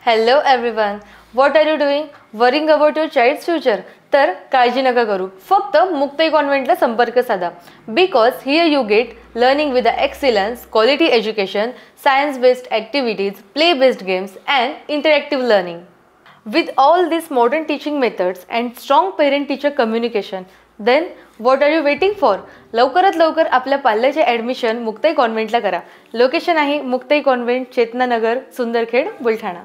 Hello everyone. What are you doing? Worrying about your child's future? तर काळजी नका करू. फक्त मुक्ताई कॉन्व्हेंटला संपर्क साधा. Because here you get learning with the excellence, quality education, science-based activities, play-based games and interactive learning. With all these modern teaching methods and strong parent-teacher communication, then what are you waiting for? लवकरात लवकर आपल्या पाल्याचे admission Muktai कॉन्व्हेंटला करा. Location आहे Muktai convent, Chetananagar, Sundarkhed, Buldhana.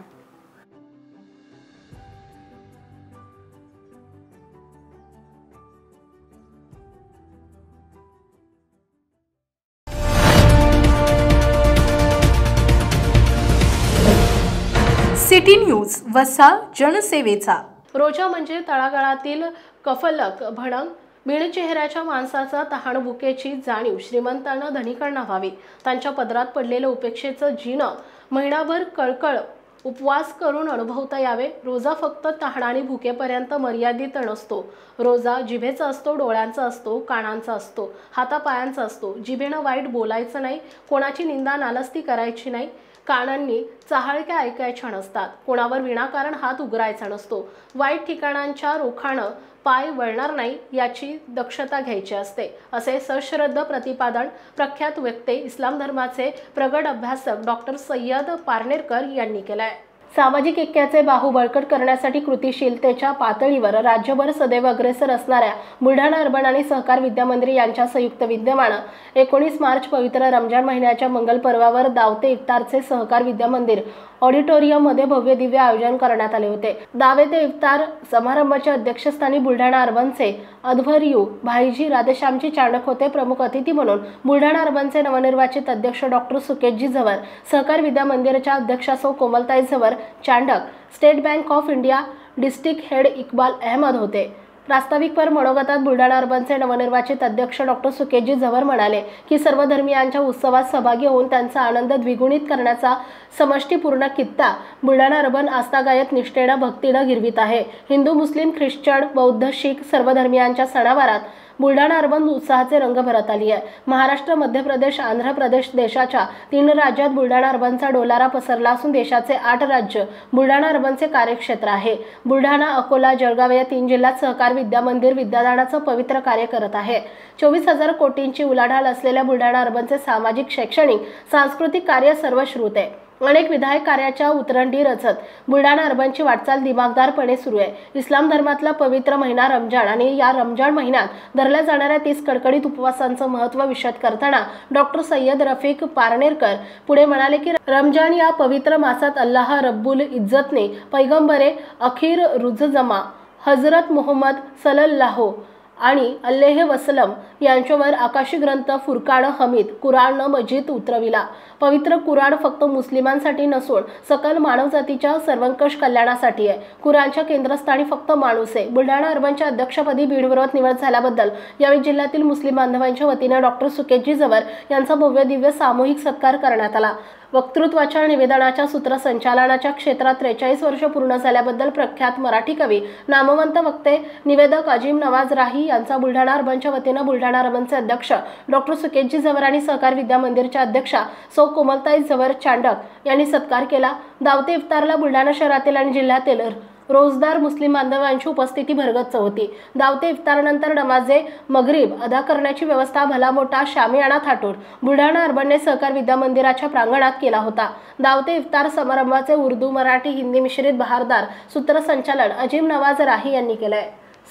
City news, वसा जनसेवेचा. रोजा म्हणजे तळागाळातील कफलक भडंग बीड चेहऱ्याच्या माणसाचा तहानभुकेची जाणीव श्रीमंतांना धनिकांना व्हावी. त्यांच्या पदरात पडलेलं उपेक्षेचं जीणं महिनाभर कळकळ उपवास करून अनुभवता यावे. रोजा फक्त तहान आणि भुकेपर्यंत मर्यादित नसतो. रोजा जिभेचा असतो, डोळ्यांचा असतो, कानांचा असतो, हातापायांचा असतो. जिभेनं वाईट बोलायचं नाही, कोणाची निंदा नालस्ती करायची नाही, कानांनी चाहळक्या ऐकायच्या नसतात, कोणावर विनाकारण हात उघडायचा नसतो, वाईट ठिकाणांच्या रोखानं पाय वळणार नाही याची दक्षता घ्यायची असते, असे सश्रद्ध प्रतिपादन प्रख्यात वक्ते इस्लाम धर्माचे प्रगत अभ्यासक डॉक्टर सय्यद पारनेरकर यांनी केले आहे. सामाजिक ऐक्याचे बाहू बळकट करण्यासाठी कृतिशीलतेच्या पातळीवर राज्यभर सदैव अग्रेसर असणाऱ्या बुलढाणा अर्बन आणि सहकार विद्यामंदिर यांच्या संयुक्त विद्यमानं 19 मार्च पवित्र रमजान महिन्याच्या मंगल पर्वावर दावते इफ्तारचे सहकार विद्यामंदिर ऑडिटोरियममध्ये भव्य दिव्य आयोजन करण्यात आले होते. दावते इफ्तार समारंभाच्या अध्यक्षस्थानी बुलढाणा अर्बनचे अध्वर्यू भाईजी राधेश्यामजी चांडक होते. प्रमुख अतिथी म्हणून बुलढाणा अर्बनचे नवनिर्वाचित अध्यक्ष डॉक्टर सुकेशजी झवर, सहकार विद्यामंदिरच्या अध्यक्षा सौ कोमलताई Zawar Chandak, state bank of India district head Iqbal Ahmad होते. प्रास्ताविकपर मनोगतात बुलढाणा अर्बनचे नवनिर्वाचित अध्यक्ष डॉक्टर सुकेशजी झवर म्हणाले की सर्व धर्मियांच्या उत्सवात सहभागी होऊन त्यांचा आनंद द्विगुणित करण्याचा समष्टीपूर्ण कित्ता बुलढाणा अर्बन आस्थागायत निष्ठेनं भक्तीनं गिरवित आहे. हिंदू, मुस्लिम, ख्रिश्चन, बौद्ध, शीख सर्व धर्मियांच्या सणावारात बुलढाणा अर्बन उत्साहाचे रंग भरत आली आहे. महाराष्ट्र, मध्य प्रदेश, आंध्र प्रदेश देशाच्या 3 राज्यात बुलढाणा अर्बनचा डोलारा पसरला असून देशाचे 8 राज्य बुलढाणा अर्बनचे कार्यक्षेत्र आहे. बुलढाणा, अकोला, जळगाव या 3 जिल्ह्यात सहकार विद्यामंदिर विद्यादानाचं पवित्र कार्य करत आहे. 24,000 कोटींची उलाढाल असलेल्या बुलढाणा अर्बनचे सामाजिक, शैक्षणिक, सांस्कृतिक कार्य सर्वश्रुत आहे. अनेक विधायक कार्याच्या उतरंडी रचत बुलढाणा अर्बनची वाटचाल दिमागदारपणे सुरू आहे. इस्लाम धर्मातला पवित्र महिना रमजान आणि या रमजान महिन्यात धरल्या जाणाऱ्या 30 कडकडीत उपवासांचं महत्त्व विशद करताना डॉक्टर सय्यद रफीक पारनेरकर पुढे म्हणाले की रमजान या पवित्र मासात अल्लाह रब्बुल इज्जतने पैगंबरे अखीर रुजजमा हजरत मुहम्मद सल्लल्लाहु आणि अल्लेह वसलम यांच्यावर आकाशी ग्रंथ फुरकान हमीद कुराण मजीद उतरविला. पवित्र कुराण फक्त मुस्लिमांसाठी नसून सकल मानवजातीच्या सर्वंकष कल्याणासाठी आहे. कुराणच्या केंद्रस्थानी फक्त माणूस आहे. बुलढाणा अर्बनच्या अध्यक्षपदी बिनविरोध निवड झाल्याबद्दल यावेळी जिल्ह्यातील मुस्लिम बांधवांच्या वतीने डॉक्टर सुकेशजी झवर यांचा भव्य दिव्य सामूहिक सत्कार करण्यात आला. वक्तृत्वाच्या निवेदनाच्या सूत्रसंचालनाच्या क्षेत्रात 43 वर्ष पूर्ण झाल्याबद्दल प्रख्यात मराठी कवी, नामवंत वक्ते, निवेदक अजीम नवाज राही यांचा बुलढाणा अर्बनच्या वतीनं बुलढाणा अर्बनचे अध्यक्ष डॉक्टर सुकेशजी झवर आणि सहकार विद्यामंदिरच्या अध्यक्षा सौ कोमलताई झवर चांडक यांनी सत्कार केला. दावते इफ्तारला बुलढाणा शहरातील आणि जिल्ह्यातील रोजदार मुस्लिम बांधवांची उपस्थिती भरगच्च होती. दावते इफ्तारनंतर नमाजे मगरिब अदा करण्याची व्यवस्था भला मोठा शामियाना थाटून बुलढाणा अर्बनने सहकार विद्यामंदिराच्या प्रांगणात केला होता. दावते इफ्तार समारंभाचे उर्दू, मराठी, हिंदी मिश्रित बहारदार सूत्रसंचालन अजीम नवाज राही यांनी केले.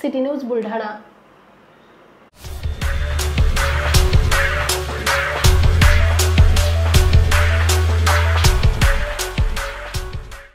City news Buldhana.